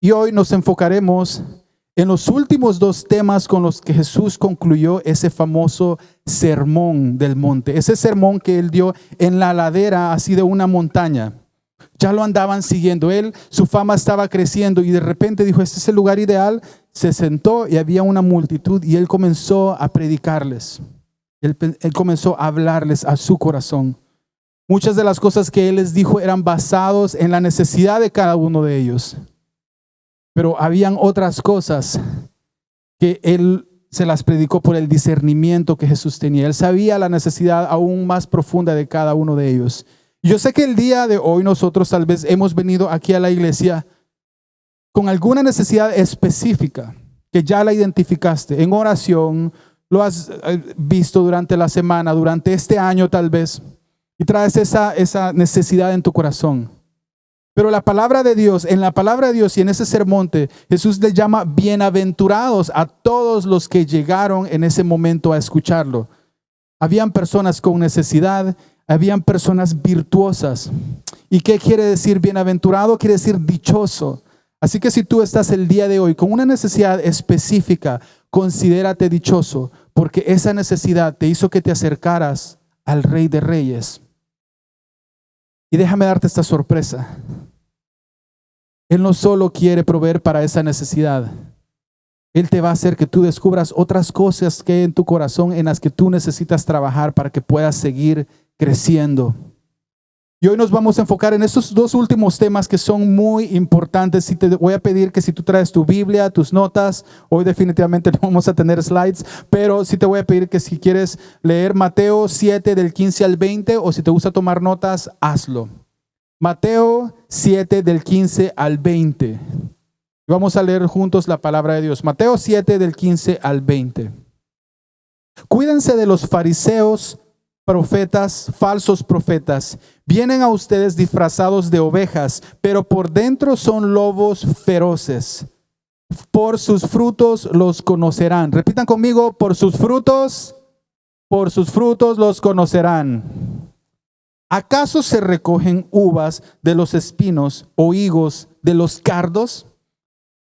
Y hoy nos enfocaremos en los últimos dos temas con los que Jesús concluyó ese famoso sermón del monte. Ese sermón que él dio en la ladera así de una montaña. Ya lo andaban siguiendo. Su fama estaba creciendo y de repente dijo, este es el lugar ideal. Se sentó y había una multitud y él comenzó a predicarles. Él comenzó a hablarles a su corazón. Muchas de las cosas que él les dijo eran basados en la necesidad de cada uno de ellos. Pero habían otras cosas que él se las predicó por el discernimiento que Jesús tenía. Él sabía la necesidad aún más profunda de cada uno de ellos. Yo sé que el día de hoy nosotros tal vez hemos venido aquí a la iglesia con alguna necesidad específica que ya la identificaste en oración, lo has visto durante la semana, durante este año tal vez, y traes esa necesidad en tu corazón. Pero la palabra de Dios, en la palabra de Dios y en ese sermón, Jesús le llama bienaventurados a todos los que llegaron en ese momento a escucharlo. Habían personas con necesidad, habían personas virtuosas. ¿Y qué quiere decir bienaventurado? Quiere decir dichoso. Así que si tú estás el día de hoy con una necesidad específica, considérate dichoso, porque esa necesidad te hizo que te acercaras al Rey de Reyes. Y déjame darte esta sorpresa. Él no solo quiere proveer para esa necesidad. Él te va a hacer que tú descubras otras cosas que hay en tu corazón en las que tú necesitas trabajar para que puedas seguir creciendo. Y hoy nos vamos a enfocar en estos dos últimos temas que son muy importantes. Y te voy a pedir que si tú traes tu Biblia, tus notas, hoy definitivamente no vamos a tener slides, pero sí te voy a pedir que si quieres leer Mateo 7 del 15 al 20 o si te gusta tomar notas, hazlo. Mateo 7 del 15 al 20. Vamos a leer juntos la palabra de Dios. Mateo 7 del 15 al 20. Cuídense de los fariseos, profetas, falsos profetas. Vienen a ustedes disfrazados de ovejas, pero por dentro son lobos feroces. Por sus frutos los conocerán. Repitan conmigo, por sus frutos los conocerán. ¿Acaso se recogen uvas de los espinos o higos de los cardos?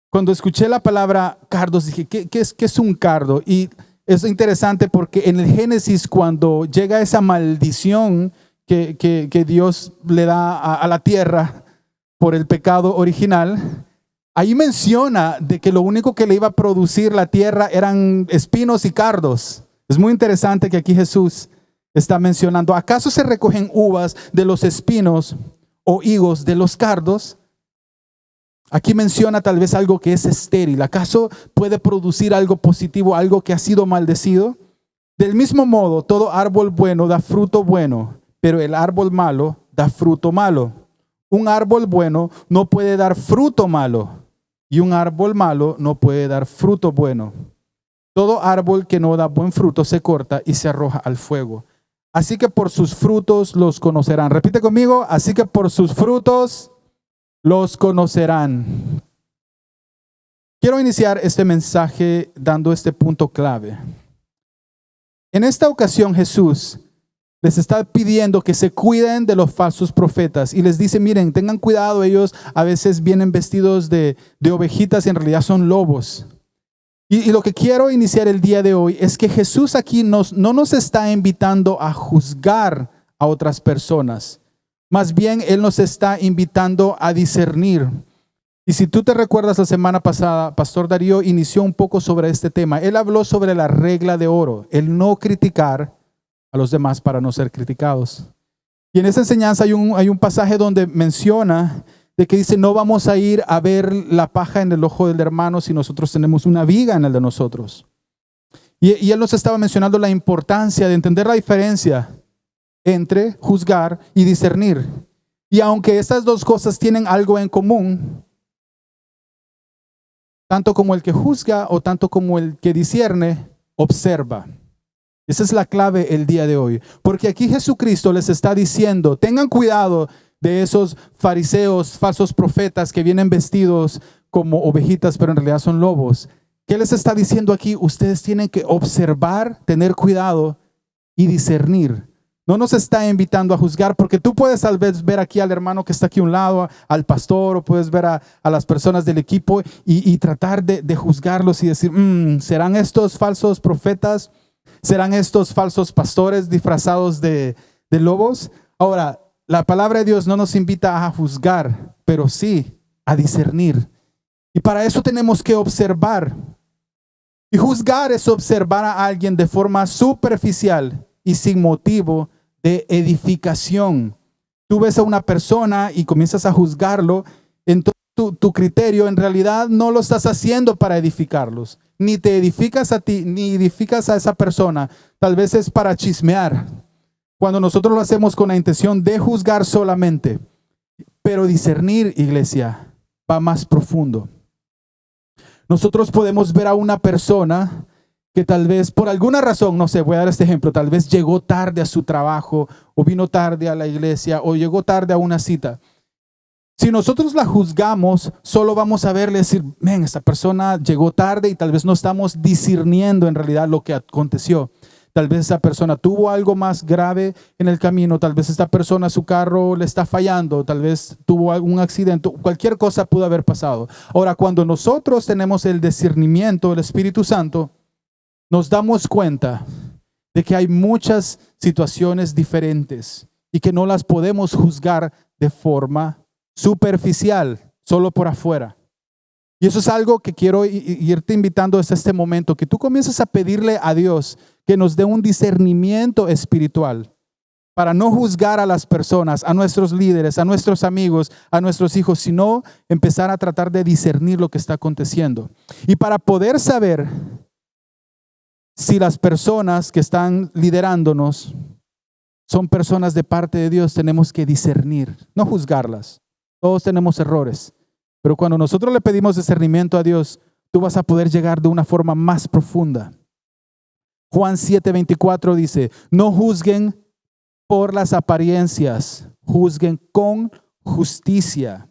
Cuando escuché la palabra cardos dije, ¿qué es un cardo? Y es interesante porque en el Génesis, cuando llega esa maldición que Dios le da a la tierra por el pecado original, ahí menciona de que lo único que le iba a producir la tierra eran espinos y cardos. Es muy interesante que aquí Jesús está mencionando, ¿acaso se recogen uvas de los espinos o higos de los cardos? Aquí menciona tal vez algo que es estéril. ¿Acaso puede producir algo positivo, algo que ha sido maldecido? Del mismo modo, todo árbol bueno da fruto bueno, pero el árbol malo da fruto malo. Un árbol bueno no puede dar fruto malo, y un árbol malo no puede dar fruto bueno. Todo árbol que no da buen fruto se corta y se arroja al fuego. Así que por sus frutos los conocerán. Repite conmigo, así que por sus frutos los conocerán. Quiero iniciar este mensaje dando este punto clave. En esta ocasión Jesús les está pidiendo que se cuiden de los falsos profetas y les dice, miren, tengan cuidado, ellos a veces vienen vestidos de ovejitas y en realidad son lobos. Y lo que quiero iniciar el día de hoy es que Jesús aquí no nos está invitando a juzgar a otras personas. Más bien, Él nos está invitando a discernir. Y si tú te recuerdas la semana pasada, Pastor Darío inició un poco sobre este tema. Él habló sobre la regla de oro, el no criticar a los demás para no ser criticados. Y en esa enseñanza hay un pasaje donde menciona de que dice, no vamos a ir a ver la paja en el ojo del hermano si nosotros tenemos una viga en el de nosotros. Y él nos estaba mencionando la importancia de entender la diferencia entre juzgar y discernir. Y aunque estas dos cosas tienen algo en común, tanto como el que juzga o tanto como el que discierne, observa. Esa es la clave el día de hoy. Porque aquí Jesucristo les está diciendo, tengan cuidado de esos fariseos, falsos profetas que vienen vestidos como ovejitas, pero en realidad son lobos. ¿Qué les está diciendo aquí? Ustedes tienen que observar, tener cuidado y discernir. No nos está invitando a juzgar, porque tú puedes tal vez ver aquí al hermano que está aquí a un lado, al pastor, o puedes ver a las personas del equipo y tratar de juzgarlos y decir, ¿serán estos falsos profetas? ¿Serán estos falsos pastores disfrazados de lobos? Ahora, la palabra de Dios no nos invita a juzgar, pero sí a discernir. Y para eso tenemos que observar. Y juzgar es observar a alguien de forma superficial y sin motivo de edificación. Tú ves a una persona y comienzas a juzgarlo, entonces tu criterio en realidad no lo estás haciendo para edificarlos. Ni te edificas a ti, ni edificas a esa persona. Tal vez es para chismear. Cuando nosotros lo hacemos con la intención de juzgar solamente. Pero discernir, iglesia, va más profundo. Nosotros podemos ver a una persona que tal vez por alguna razón, no sé, voy a dar este ejemplo, tal vez llegó tarde a su trabajo o vino tarde a la iglesia o llegó tarde a una cita. Si nosotros la juzgamos, solo vamos a verle decir, esta persona llegó tarde y tal vez no estamos discerniendo en realidad lo que aconteció. Tal vez esa persona tuvo algo más grave en el camino, tal vez esta persona su carro le está fallando, tal vez tuvo algún accidente, cualquier cosa pudo haber pasado. Ahora, cuando nosotros tenemos el discernimiento del Espíritu Santo, nos damos cuenta de que hay muchas situaciones diferentes y que no las podemos juzgar de forma superficial, solo por afuera. Y eso es algo que quiero irte invitando desde este momento, que tú comiences a pedirle a Dios que nos dé un discernimiento espiritual para no juzgar a las personas, a nuestros líderes, a nuestros amigos, a nuestros hijos, sino empezar a tratar de discernir lo que está aconteciendo. Y para poder saber si las personas que están liderándonos son personas de parte de Dios, tenemos que discernir, no juzgarlas. Todos tenemos errores, pero cuando nosotros le pedimos discernimiento a Dios, tú vas a poder llegar de una forma más profunda. Juan 7:24 dice, no juzguen por las apariencias, juzguen con justicia.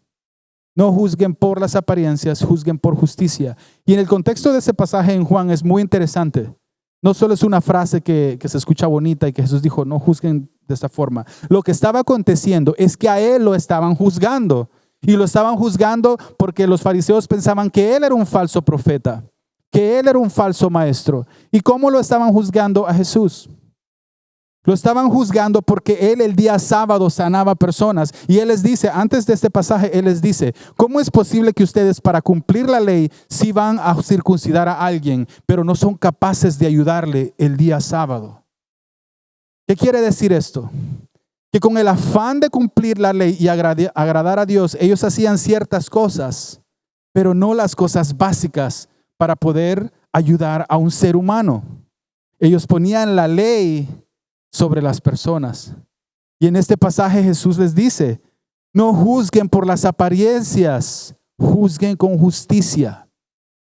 No juzguen por las apariencias, juzguen por justicia. Y en el contexto de ese pasaje en Juan es muy interesante. No solo es una frase que se escucha bonita y que Jesús dijo, no juzguen de esta forma. Lo que estaba aconteciendo es que a él lo estaban juzgando. Y lo estaban juzgando porque los fariseos pensaban que él era un falso profeta, que él era un falso maestro. ¿Y cómo lo estaban juzgando a Jesús? Lo estaban juzgando porque él el día sábado sanaba personas. Y él les dice, antes de este pasaje, él les dice, ¿cómo es posible que ustedes para cumplir la ley sí van a circuncidar a alguien, pero no son capaces de ayudarle el día sábado? ¿Qué quiere decir esto? Que con el afán de cumplir la ley y agradar a Dios, ellos hacían ciertas cosas, pero no las cosas básicas para poder ayudar a un ser humano. Ellos ponían la ley sobre las personas. Y en este pasaje Jesús les dice, no juzguen por las apariencias, juzguen con justicia,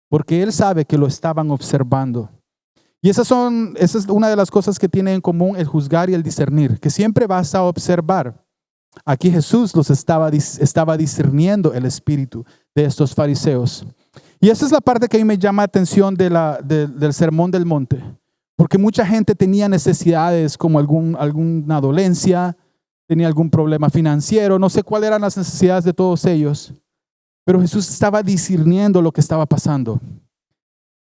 porque Él sabe que lo estaban observando. Y esa es una de las cosas que tiene en común el juzgar y el discernir, que siempre vas a observar. Aquí Jesús los estaba discerniendo el espíritu de estos fariseos. Y esa es la parte que a mí me llama la atención del Sermón del Monte. Porque mucha gente tenía necesidades como alguna dolencia, tenía algún problema financiero, no sé cuáles eran las necesidades de todos ellos. Pero Jesús estaba discerniendo lo que estaba pasando.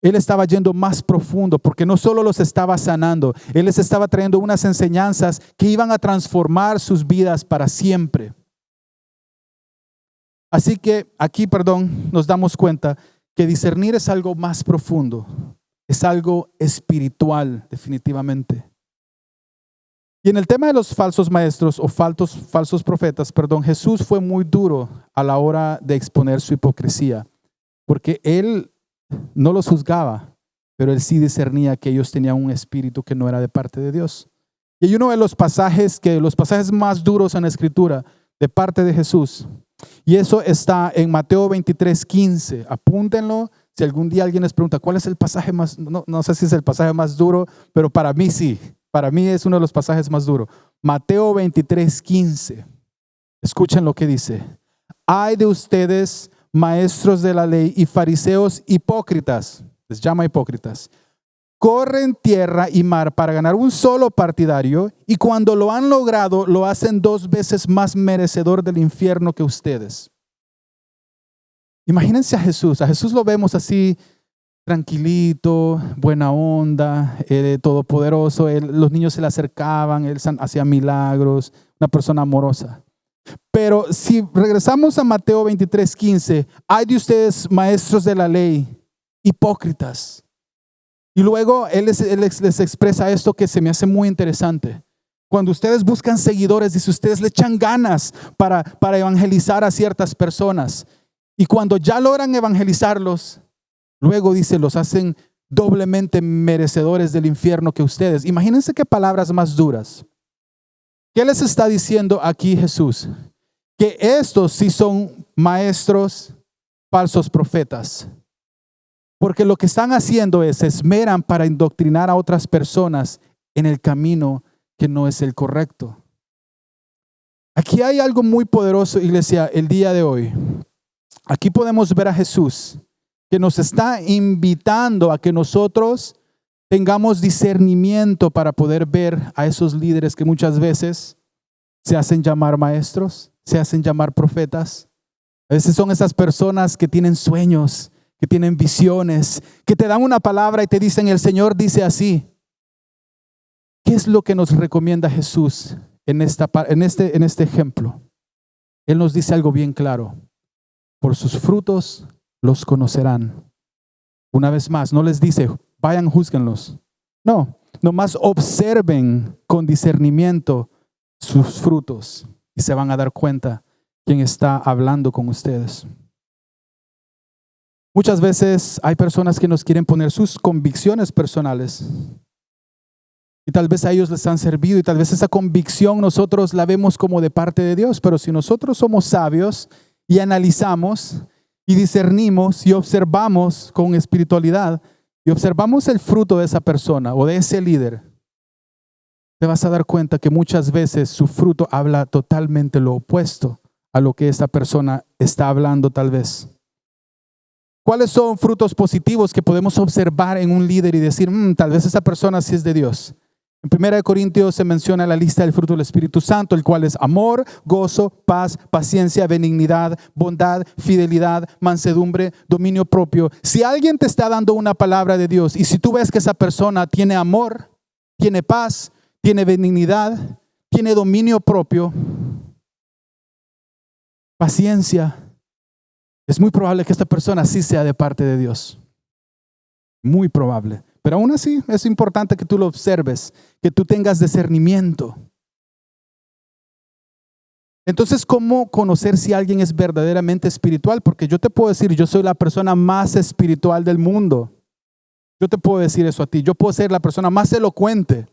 Él estaba yendo más profundo porque no solo los estaba sanando, Él les estaba trayendo unas enseñanzas que iban a transformar sus vidas para siempre. Así que aquí, nos damos cuenta que discernir es algo más profundo, es algo espiritual definitivamente. Y en el tema de los falsos maestros o falsos profetas, Jesús fue muy duro a la hora de exponer su hipocresía, porque Él no los juzgaba, pero Él sí discernía que ellos tenían un espíritu que no era de parte de Dios. Y hay uno de los pasajes más duros en la Escritura de parte de Jesús, y eso está en Mateo 23:15. Apúntenlo. Si algún día alguien les pregunta cuál es el pasaje más, no sé si es el pasaje más duro, pero para mí sí. Para mí es uno de los pasajes más duros. Mateo 23:15. Escuchen lo que dice. Ay de ustedes, maestros de la ley y fariseos hipócritas. Les llama hipócritas. corren tierra y mar para ganar un solo partidario, y cuando lo han logrado, lo hacen 2 veces más merecedor del infierno que ustedes. Imagínense a Jesús. A Jesús lo vemos así, tranquilito, buena onda, todopoderoso. Los niños se le acercaban, él hacía milagros, una persona amorosa. Pero si regresamos a Mateo 23:15, hay de ustedes, maestros de la ley, hipócritas. Y luego él les expresa esto que se me hace muy interesante. Cuando ustedes buscan seguidores, dice, ustedes le echan ganas para evangelizar a ciertas personas. Y cuando ya logran evangelizarlos, luego dice, los hacen doblemente merecedores del infierno que ustedes. Imagínense qué palabras más duras. ¿Qué les está diciendo aquí Jesús? Que estos sí son maestros, falsos profetas. Porque lo que están haciendo es, se esmeran para indoctrinar a otras personas en el camino que no es el correcto. Aquí hay algo muy poderoso, iglesia, el día de hoy. Aquí podemos ver a Jesús que nos está invitando a que nosotros tengamos discernimiento para poder ver a esos líderes que muchas veces se hacen llamar maestros, se hacen llamar profetas. A veces son esas personas que tienen sueños, que tienen visiones, que te dan una palabra y te dicen, el Señor dice así. ¿Qué es lo que nos recomienda Jesús en este ejemplo? Él nos dice algo bien claro. Por sus frutos los conocerán. Una vez más, no les dice, vayan, júzguenlos. No, nomás observen con discernimiento sus frutos y se van a dar cuenta quién está hablando con ustedes. Muchas veces hay personas que nos quieren poner sus convicciones personales y tal vez a ellos les han servido y tal vez esa convicción nosotros la vemos como de parte de Dios, pero si nosotros somos sabios y analizamos y discernimos y observamos con espiritualidad y observamos el fruto de esa persona o de ese líder, te vas a dar cuenta que muchas veces su fruto habla totalmente lo opuesto a lo que esa persona está hablando tal vez. ¿Cuáles son frutos positivos que podemos observar en un líder y decir, tal vez esa persona sí es de Dios? En 1 Corintios se menciona la lista del fruto del Espíritu Santo, el cual es amor, gozo, paz, paciencia, benignidad, bondad, fidelidad, mansedumbre, dominio propio. Si alguien te está dando una palabra de Dios y si tú ves que esa persona tiene amor, tiene paz, tiene benignidad, tiene dominio propio, paciencia, es muy probable que esta persona sí sea de parte de Dios. Muy probable. Pero aún así es importante que tú lo observes, que tú tengas discernimiento. Entonces, ¿cómo conocer si alguien es verdaderamente espiritual? Porque yo te puedo decir, yo soy la persona más espiritual del mundo. Yo te puedo decir eso a ti. Yo puedo ser la persona más elocuente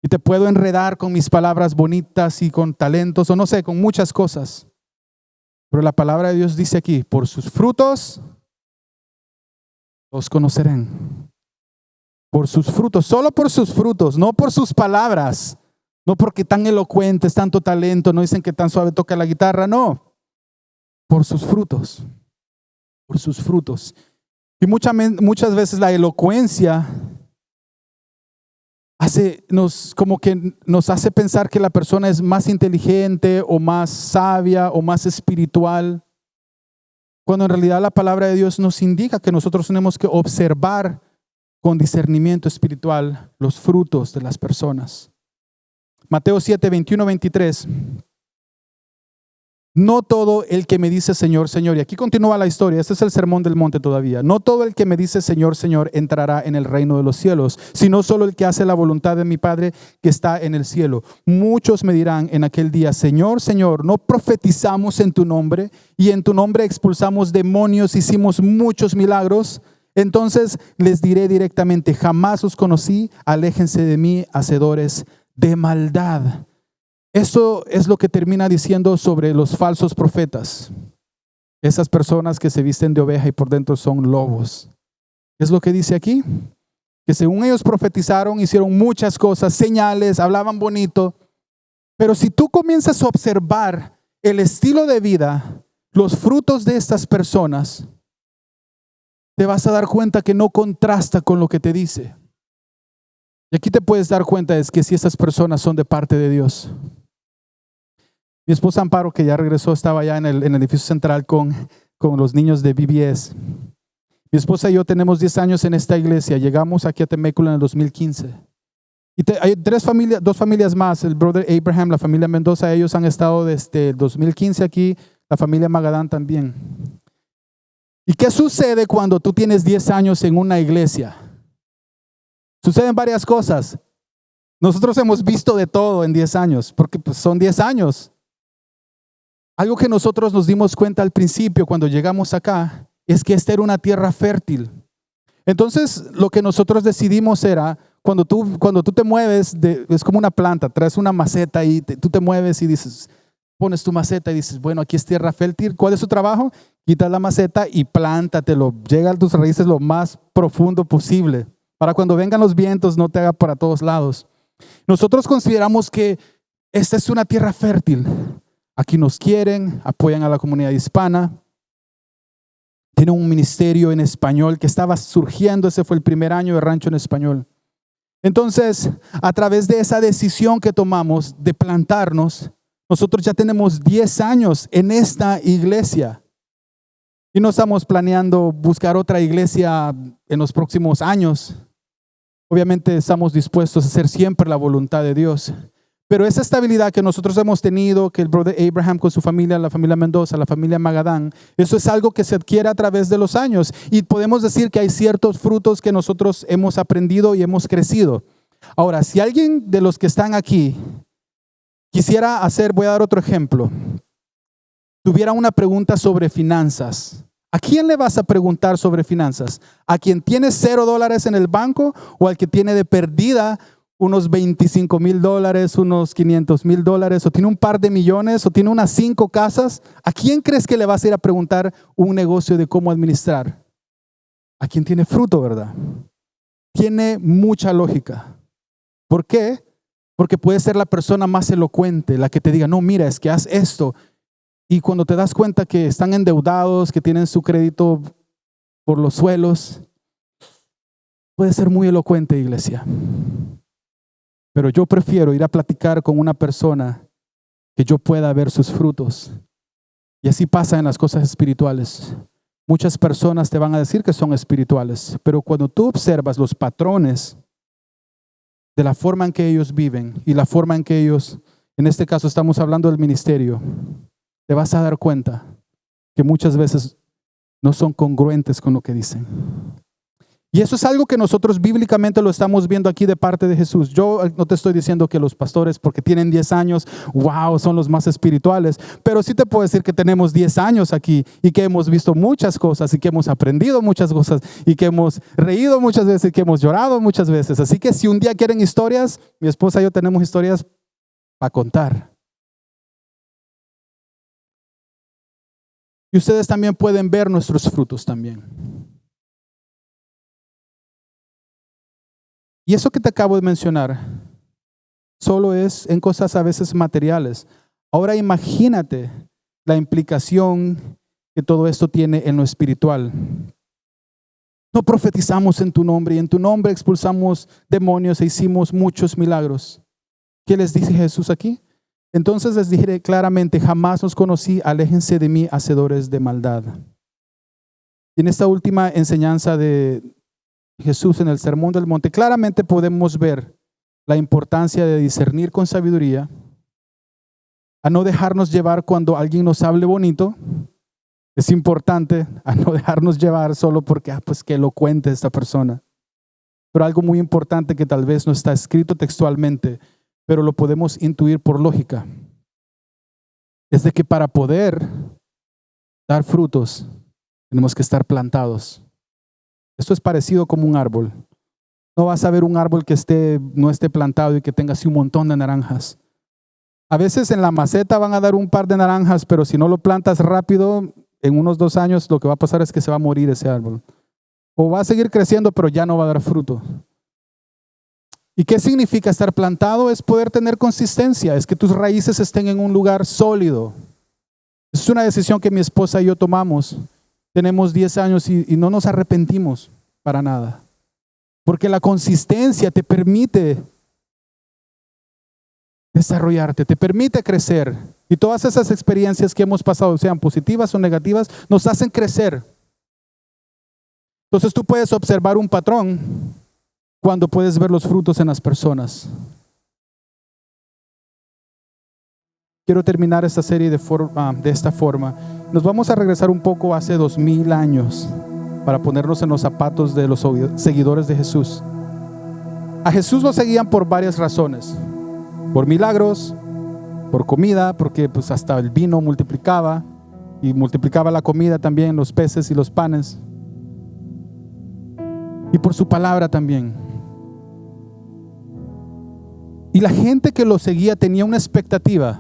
y te puedo enredar con mis palabras bonitas y con talentos o no sé, con muchas cosas. Pero la palabra de Dios dice aquí, por sus frutos los conocerán. Por sus frutos, solo por sus frutos, no por sus palabras, no porque tan elocuentes, tanto talento, no dicen que tan suave toca la guitarra, no. Por sus frutos, por sus frutos. Y muchas veces la elocuencia nos hace pensar que la persona es más inteligente o más sabia o más espiritual, cuando en realidad la palabra de Dios nos indica que nosotros tenemos que observar con discernimiento espiritual los frutos de las personas. Mateo 7, 21, 23. No todo el que me dice Señor, Señor, y aquí continúa la historia, este es el sermón del monte todavía. No todo el que me dice Señor, Señor entrará en el reino de los cielos, sino solo el que hace la voluntad de mi Padre que está en el cielo. Muchos me dirán en aquel día, Señor, Señor, ¿no profetizamos en tu nombre? Y en tu nombre expulsamos demonios, hicimos muchos milagros. Entonces les diré directamente, jamás os conocí, aléjense de mí, hacedores de maldad. Eso es lo que termina diciendo sobre los falsos profetas. Esas personas que se visten de oveja y por dentro son lobos. Es lo que dice aquí. Que según ellos profetizaron, hicieron muchas cosas, señales, hablaban bonito. Pero si tú comienzas a observar el estilo de vida, los frutos de estas personas, te vas a dar cuenta que no contrasta con lo que te dice. Y aquí te puedes dar cuenta es que si estas personas son de parte de Dios. Mi esposa Amparo, que ya regresó, estaba allá en el edificio central con los niños de BBS. Mi esposa y yo tenemos 10 años en esta iglesia. Llegamos aquí a Temecula en el 2015. Y hay dos familias más, el brother Abraham, la familia Mendoza, ellos han estado desde el 2015 aquí, la familia Magadán también. ¿Y qué sucede cuando tú tienes 10 años en una iglesia? Suceden varias cosas. Nosotros hemos visto de todo en 10 años, porque pues, son 10 años. Algo que nosotros nos dimos cuenta al principio cuando llegamos acá es que esta era una tierra fértil. Entonces, lo que nosotros decidimos era, cuando tú te mueves, es como una planta, traes una maceta y tú te mueves y dices, pones tu maceta y dices, bueno, aquí es tierra fértil. ¿Cuál es su trabajo? Quitas la maceta y plántatelo. Llega a tus raíces lo más profundo posible, para cuando vengan los vientos no te haga para todos lados. Nosotros consideramos que esta es una tierra fértil. Aquí nos quieren, apoyan a la comunidad hispana. Tienen un ministerio en español que estaba surgiendo. Ese fue el primer año de Rancho en Español. Entonces, a través de esa decisión que tomamos de plantarnos, nosotros ya tenemos 10 años en esta iglesia. Y no estamos planeando buscar otra iglesia en los próximos años. Obviamente estamos dispuestos a hacer siempre la voluntad de Dios. Pero esa estabilidad que nosotros hemos tenido, que el brother Abraham con su familia, la familia Mendoza, la familia Magadán, eso es algo que se adquiere a través de los años. Y podemos decir que hay ciertos frutos que nosotros hemos aprendido y hemos crecido. Ahora, si alguien de los que están aquí quisiera hacer, voy a dar otro ejemplo, tuviera una pregunta sobre finanzas, ¿a quién le vas a preguntar sobre finanzas? ¿A quien tiene $0 en el banco o al que tiene de perdida unos $25,000, unos $500,000, o tiene un par de millones, o tiene unas 5 casas? ¿A quién crees que le vas a ir a preguntar un negocio de cómo administrar? A quien tiene fruto, ¿verdad? Tiene mucha lógica. ¿Por qué? Porque puede ser la persona más elocuente, la que te diga, no, mira, es que haz esto. Y cuando te das cuenta que están endeudados, que tienen su crédito por los suelos, puede ser muy elocuente, iglesia. Pero yo prefiero ir a platicar con una persona que yo pueda ver sus frutos. Y así pasa en las cosas espirituales. Muchas personas te van a decir que son espirituales, pero cuando tú observas los patrones de la forma en que ellos viven y la forma en que ellos, en este caso estamos hablando del ministerio, te vas a dar cuenta que muchas veces no son congruentes con lo que dicen. Y eso es algo que nosotros bíblicamente lo estamos viendo aquí de parte de Jesús. Yo no te estoy diciendo que los pastores, porque tienen 10 años, wow, son los más espirituales. Pero sí te puedo decir que tenemos 10 años aquí y que hemos visto muchas cosas y que hemos aprendido muchas cosas y que hemos reído muchas veces y que hemos llorado muchas veces. Así que si un día quieren historias, mi esposa y yo tenemos historias para contar. Y ustedes también pueden ver nuestros frutos también. Y eso que te acabo de mencionar solo es en cosas a veces materiales. Ahora imagínate la implicación que todo esto tiene en lo espiritual. No profetizamos en tu nombre y en tu nombre expulsamos demonios e hicimos muchos milagros. ¿Qué les dice Jesús aquí? Entonces les dije claramente, jamás os conocí, aléjense de mí, hacedores de maldad. Y en esta última enseñanza de Jesús en el Sermón del Monte, claramente podemos ver la importancia de discernir con sabiduría, a no dejarnos llevar cuando alguien nos hable bonito. Es importante a no dejarnos llevar solo porque, pues qué elocuente esta persona. Pero algo muy importante que tal vez no está escrito textualmente, pero lo podemos intuir por lógica, es de que para poder dar frutos, tenemos que estar plantados. Esto es parecido como un árbol. No vas a ver un árbol que no esté plantado y que tenga así un montón de naranjas. A veces en la maceta van a dar un par de naranjas, pero si no lo plantas rápido, en unos 2 años lo que va a pasar es que se va a morir ese árbol. O va a seguir creciendo, pero ya no va a dar fruto. ¿Y qué significa estar plantado? Es poder tener consistencia, es que tus raíces estén en un lugar sólido. Es una decisión que mi esposa y yo tomamos. Tenemos 10 años y no nos arrepentimos para nada. Porque la consistencia te permite desarrollarte, te permite crecer. Y todas esas experiencias que hemos pasado, sean positivas o negativas, nos hacen crecer. Entonces tú puedes observar un patrón cuando puedes ver los frutos en las personas. Quiero terminar esta serie de esta forma. Nos vamos a regresar un poco hace 2000 años para ponernos en los zapatos de los seguidores de Jesús. A Jesús lo seguían por varias razones. Por milagros, por comida, porque pues hasta el vino multiplicaba y multiplicaba la comida también, los peces y los panes. Y por su palabra también. Y la gente que lo seguía tenía una expectativa.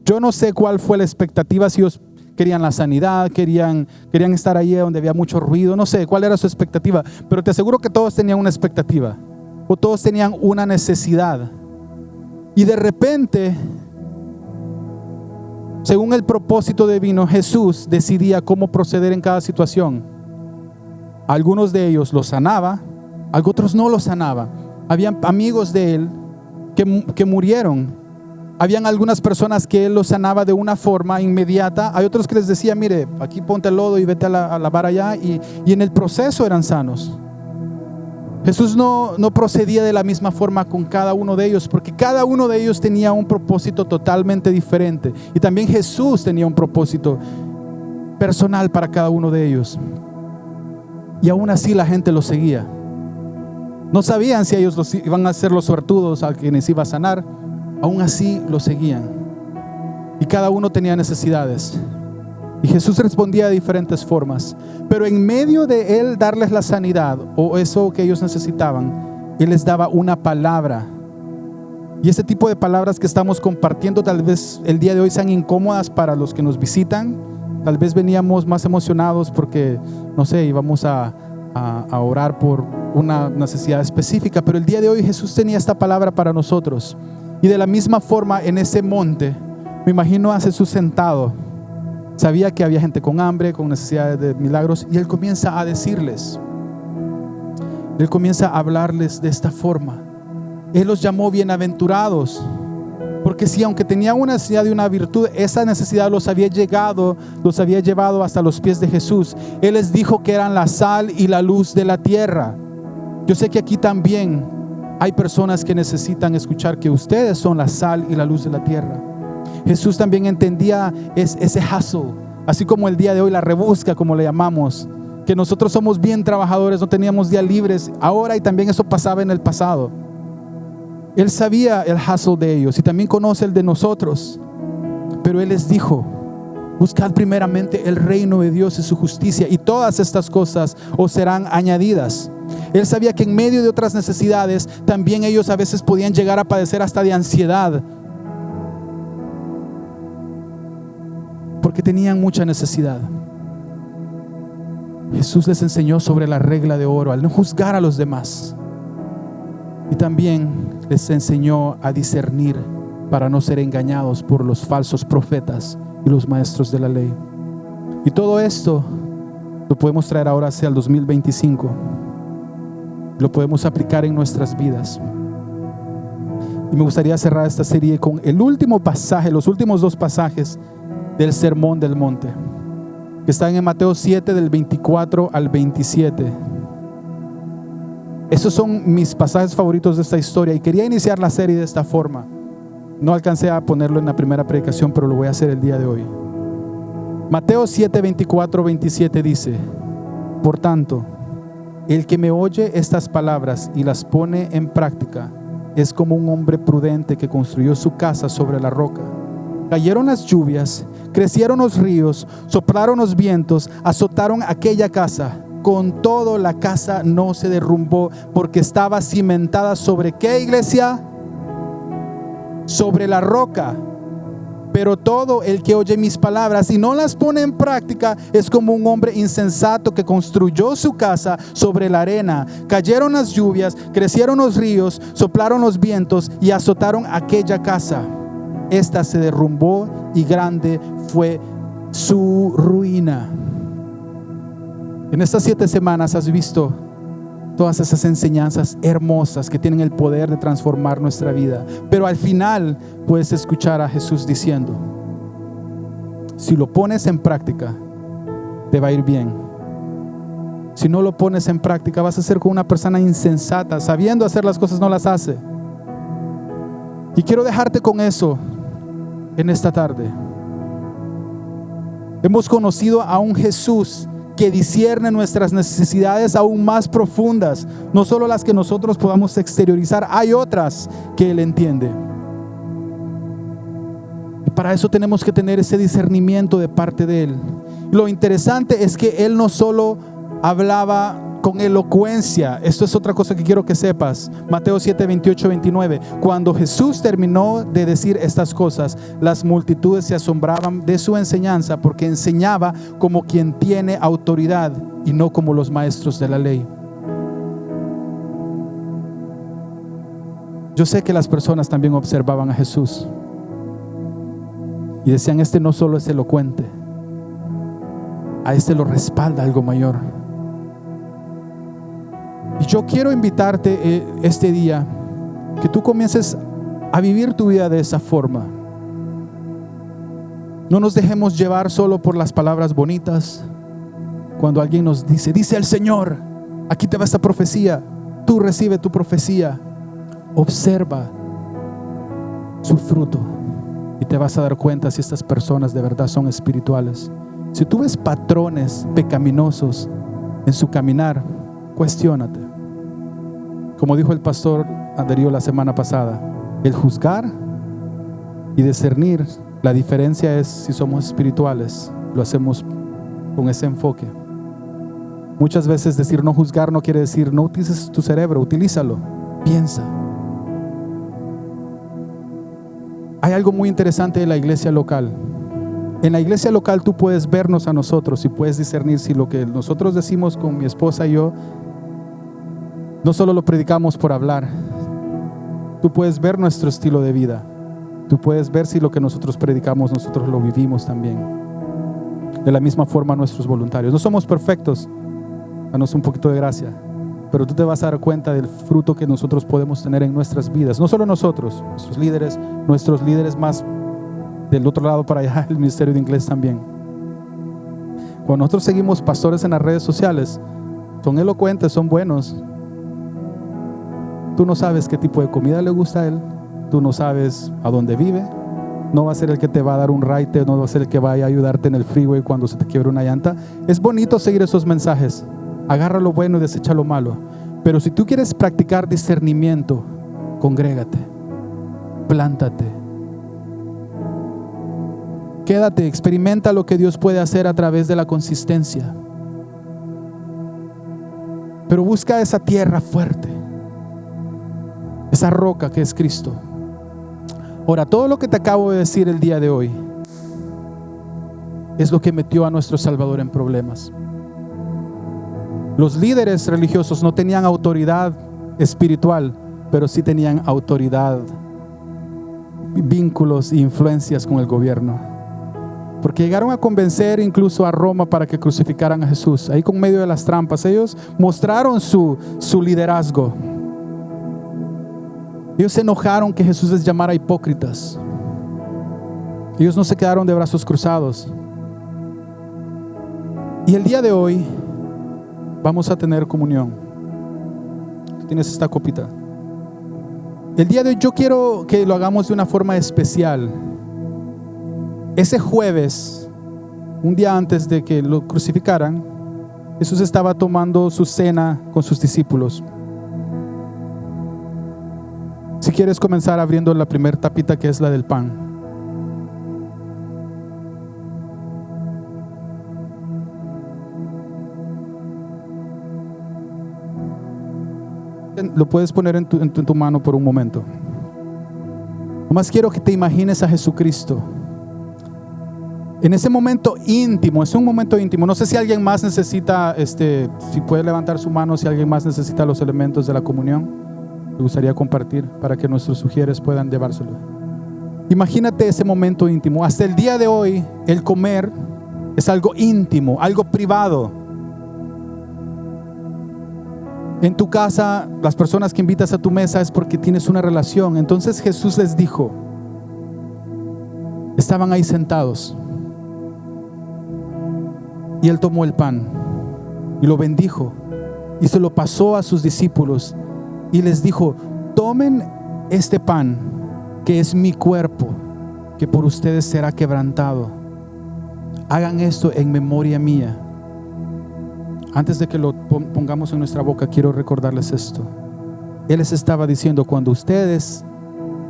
Yo no sé cuál fue la expectativa, si ellos querían la sanidad, querían estar allí donde había mucho ruido, no sé cuál era su expectativa, pero te aseguro que todos tenían una expectativa o todos tenían una necesidad. Y de repente, según el propósito divino, Jesús decidía cómo proceder en cada situación. Algunos de ellos los sanaba, a otros no los sanaba. Habían amigos de él que murieron. Habían algunas personas que él los sanaba de una forma inmediata. Hay otros que les decía, mire, aquí ponte el lodo y vete a lavar allá. Y en el proceso eran sanos. Jesús no procedía de la misma forma con cada uno de ellos, porque cada uno de ellos tenía un propósito totalmente diferente. Y también Jesús tenía un propósito personal para cada uno de ellos. Y aún así la gente los seguía. No sabían si ellos iban a ser los suertudos a quienes iba a sanar. Aún así lo seguían. Y cada uno tenía necesidades. Y Jesús respondía de diferentes formas. Pero en medio de él darles la sanidad o eso que ellos necesitaban, él les daba una palabra. Y ese tipo de palabras que estamos compartiendo tal vez el día de hoy sean incómodas para los que nos visitan. Tal vez veníamos más emocionados porque, no sé, íbamos a orar por una necesidad específica. Pero el día de hoy Jesús tenía esta palabra para nosotros. Y de la misma forma en ese monte, me imagino a Jesús sentado. Sabía que había gente con hambre, con necesidades de milagros. Y él comienza a decirles. Él comienza a hablarles de esta forma. Él los llamó bienaventurados. Porque si aunque tenían una necesidad de una virtud, esa necesidad los había llevado hasta los pies de Jesús. Él les dijo que eran la sal y la luz de la tierra. Yo sé que aquí también hay personas que necesitan escuchar que ustedes son la sal y la luz de la tierra. Jesús también entendía ese hustle, así como el día de hoy la rebusca, como le llamamos, que nosotros somos bien trabajadores, no teníamos días libres ahora, y también eso pasaba en el pasado. Él sabía el hustle de ellos y también conoce el de nosotros, pero él les dijo: buscad primeramente el reino de Dios y su justicia, y todas estas cosas os serán añadidas. Él sabía que en medio de otras necesidades también ellos a veces podían llegar a padecer hasta de ansiedad, porque tenían mucha necesidad. Jesús les enseñó sobre la regla de oro, al no juzgar a los demás, y también les enseñó a discernir para no ser engañados por los falsos profetas y los maestros de la ley. Y todo esto lo podemos traer ahora hacia el 2025. Lo podemos aplicar en nuestras vidas. Y me gustaría cerrar esta serie con el último pasaje, los últimos dos pasajes del Sermón del Monte, que están en Mateo 7 del 24 al 27. Esos son mis pasajes favoritos de esta historia, y quería iniciar la serie de esta forma. No alcancé a ponerlo en la primera predicación, pero lo voy a hacer el día de hoy. Mateo 7, 24, 27 dice: por tanto, el que me oye estas palabras y las pone en práctica es como un hombre prudente que construyó su casa sobre la roca. Cayeron las lluvias, crecieron los ríos, soplaron los vientos, azotaron aquella casa. Con todo, la casa no se derrumbó, porque estaba cimentada sobre ¿qué, iglesia? Sobre la roca. Pero todo el que oye mis palabras y no las pone en práctica es como un hombre insensato que construyó su casa sobre la arena. Cayeron las lluvias, crecieron los ríos, soplaron los vientos y azotaron aquella casa. Esta se derrumbó y grande fue su ruina. En estas 7 semanas has visto todas esas enseñanzas hermosas que tienen el poder de transformar nuestra vida. Pero al final puedes escuchar a Jesús diciendo: si lo pones en práctica, te va a ir bien. Si no lo pones en práctica, vas a ser como una persona insensata, sabiendo hacer las cosas no las hace. Y quiero dejarte con eso en esta tarde. Hemos conocido a un Jesús que discierne nuestras necesidades aún más profundas, no solo las que nosotros podamos exteriorizar, hay otras que Él entiende. Y para eso tenemos que tener ese discernimiento de parte de Él. Lo interesante es que Él no solo hablaba con elocuencia. Esto es otra cosa que quiero que sepas. Mateo 7, 28, 29. Cuando Jesús terminó de decir estas cosas, las multitudes se asombraban de su enseñanza, porque enseñaba como quien tiene autoridad y no como los maestros de la ley. Yo sé que las personas también observaban a Jesús y decían: este no solo es elocuente, a este lo respalda algo mayor. Y yo quiero invitarte este día que tú comiences a vivir tu vida de esa forma. No nos dejemos llevar solo por las palabras bonitas. Cuando alguien nos dice el Señor, aquí te va esta profecía, tú recibe tu profecía. Observa su fruto y te vas a dar cuenta si estas personas de verdad son espirituales. Si tú ves patrones pecaminosos en su caminar, cuestiónate. Como dijo el pastor Darío la semana pasada, el juzgar y discernir, la diferencia es si somos espirituales. Lo hacemos con ese enfoque. Muchas veces decir no juzgar no quiere decir no utilices tu cerebro, utilízalo, piensa. Hay algo muy interesante de la iglesia local. En la iglesia local tú puedes vernos a nosotros y puedes discernir si lo que nosotros decimos con mi esposa y yo no solo lo predicamos por hablar. Tú puedes ver nuestro estilo de vida. Tú puedes ver si lo que nosotros predicamos nosotros lo vivimos también. De la misma forma nuestros voluntarios. No somos perfectos, danos un poquito de gracia, pero tú te vas a dar cuenta del fruto que nosotros podemos tener en nuestras vidas. No solo nosotros, nuestros líderes más del otro lado para allá, el ministerio de inglés también. Cuando nosotros seguimos pastores en las redes sociales, son elocuentes, son buenos. Tú no sabes qué tipo de comida le gusta a él, tú no sabes a dónde vive, no va a ser el que te va a dar un ride, no va a ser el que vaya a ayudarte en el freeway cuando se te quiebre una llanta. Es bonito seguir esos mensajes, agarra lo bueno y desecha lo malo, pero si tú quieres practicar discernimiento, congrégate, plántate, quédate, experimenta lo que Dios puede hacer a través de la consistencia, pero busca esa tierra fuerte, esa roca que es Cristo. Ahora, todo lo que te acabo de decir el día de hoy es lo que metió a nuestro Salvador en problemas. Los líderes religiosos no tenían autoridad espiritual, pero sí tenían autoridad, vínculos e influencias con el gobierno, porque llegaron a convencer incluso a Roma para que crucificaran a Jesús. Ahí con medio de las trampas ellos mostraron su liderazgo. Ellos se enojaron que Jesús les llamara hipócritas. Ellos no se quedaron de brazos cruzados. Y el día de hoy vamos a tener comunión. Tú tienes esta copita. El día de hoy yo quiero que lo hagamos de una forma especial. Ese jueves, un día antes de que lo crucificaran, Jesús estaba tomando su cena con sus discípulos. Si quieres comenzar abriendo la primera tapita, que es la del pan. Lo puedes poner en tu mano por un momento. Nomás quiero que te imagines a Jesucristo en ese momento íntimo. Es un momento íntimo. No sé si alguien más necesita, si puede levantar su mano, si alguien más necesita los elementos de la comunión. Me gustaría compartir para que nuestros sugieres puedan llevárselo. Imagínate ese momento íntimo. Hasta el día de hoy, el comer es algo íntimo, algo privado. En tu casa, las personas que invitas a tu mesa es porque tienes una relación. Entonces Jesús les dijo, estaban ahí sentados, y Él tomó el pan y lo bendijo y se lo pasó a sus discípulos y les dijo: tomen este pan, que es mi cuerpo, que por ustedes será quebrantado. Hagan esto en memoria mía. Antes de que lo pongamos en nuestra boca, quiero recordarles esto. Él les estaba diciendo: cuando ustedes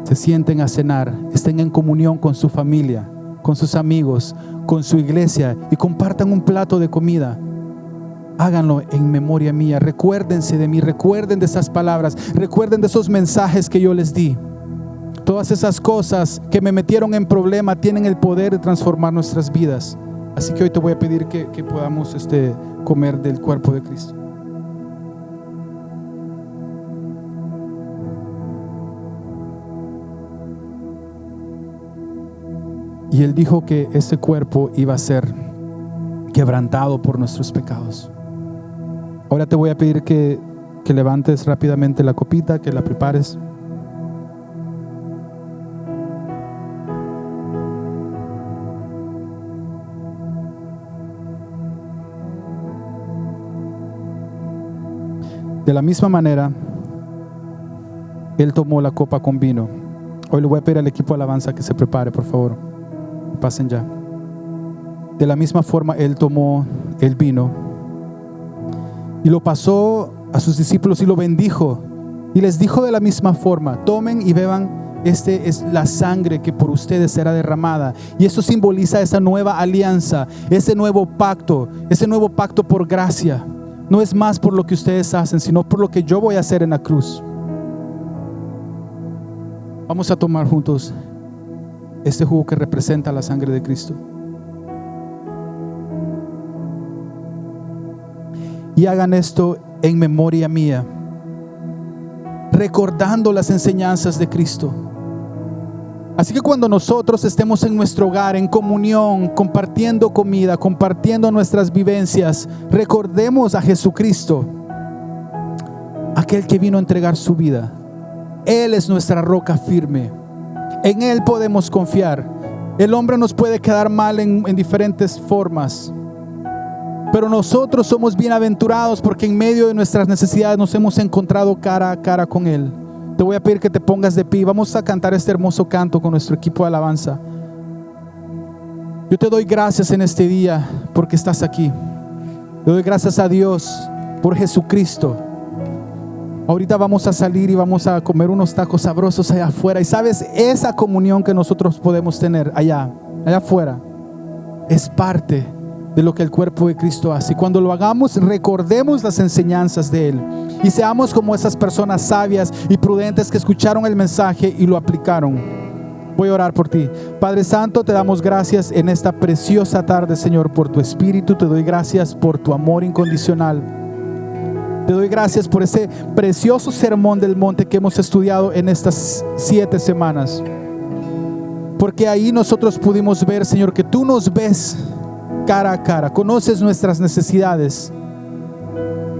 se sienten a cenar, estén en comunión con su familia, con sus amigos, con su iglesia, y compartan un plato de comida, háganlo en memoria mía. Recuérdense de mí, recuerden de esas palabras, recuerden de esos mensajes que yo les di. Todas esas cosas que me metieron en problema tienen el poder de transformar nuestras vidas. Así que hoy te voy a pedir que podamos comer del cuerpo de Cristo. Y Él dijo que ese cuerpo iba a ser quebrantado por nuestros pecados. Ahora te voy a pedir que levantes rápidamente la copita, que la prepares. De la misma manera, Él tomó la copa con vino. Hoy le voy a pedir al equipo de alabanza que se prepare, por favor. Pasen ya. De la misma forma, Él tomó el vino y lo pasó a sus discípulos y lo bendijo. Y les dijo de la misma forma: tomen y beban, es la sangre que por ustedes será derramada. Y eso simboliza esa nueva alianza, ese nuevo pacto por gracia. No es más por lo que ustedes hacen, sino por lo que yo voy a hacer en la cruz. Vamos a tomar juntos este jugo que representa la sangre de Cristo. Y hagan esto en memoria mía, recordando las enseñanzas de Cristo. Así que cuando nosotros estemos en nuestro hogar, en comunión, compartiendo comida, compartiendo nuestras vivencias, recordemos a Jesucristo, aquel que vino a entregar su vida. Él es nuestra roca firme. En Él podemos confiar. El hombre nos puede quedar mal en diferentes formas, pero nosotros somos bienaventurados porque en medio de nuestras necesidades nos hemos encontrado cara a cara con Él. Te voy a pedir que te pongas de pie. Vamos a cantar este hermoso canto con nuestro equipo de alabanza. Yo te doy gracias en este día porque estás aquí. Te doy gracias a Dios por Jesucristo. Ahorita vamos a salir y vamos a comer unos tacos sabrosos allá afuera. Y sabes, esa comunión que nosotros podemos tener allá afuera es parte de lo que el cuerpo de Cristo hace. Y cuando lo hagamos, recordemos las enseñanzas de Él y seamos como esas personas sabias y prudentes que escucharon el mensaje y lo aplicaron. Voy a orar por ti. Padre Santo, te damos gracias en esta preciosa tarde, Señor, por tu Espíritu. Te doy gracias por tu amor incondicional. Te doy gracias por ese precioso sermón del monte que hemos estudiado en estas 7 semanas. Porque ahí nosotros pudimos ver, Señor, que tú nos ves cara a cara, conoces nuestras necesidades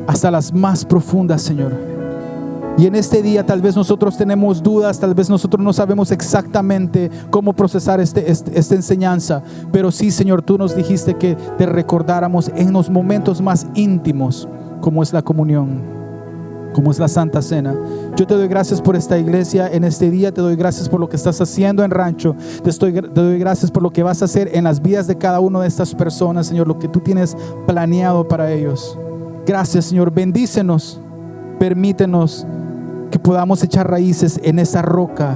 hasta las más profundas, Señor. Y en este día tal vez nosotros tenemos dudas, tal vez nosotros no sabemos exactamente cómo procesar esta enseñanza, pero sí, Señor, tú nos dijiste que te recordáramos en los momentos más íntimos, como es la comunión, como es la Santa Cena. Yo te doy gracias por esta iglesia en este día. Te doy gracias por lo que estás haciendo en Rancho. Te doy gracias por lo que vas a hacer en las vidas de cada una de estas personas, Señor, lo que tú tienes planeado para ellos. Gracias, Señor. Bendícenos. Permítenos que podamos echar raíces en esa roca.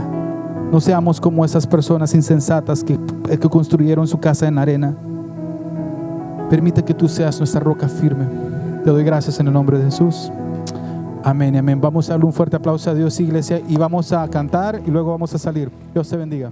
No seamos como esas personas insensatas que construyeron su casa en arena. Permite que tú seas nuestra roca firme. Te doy gracias en el nombre de Jesús. Amén y amén. Vamos a darle un fuerte aplauso a Dios, iglesia, y vamos a cantar y luego vamos a salir. Dios te bendiga.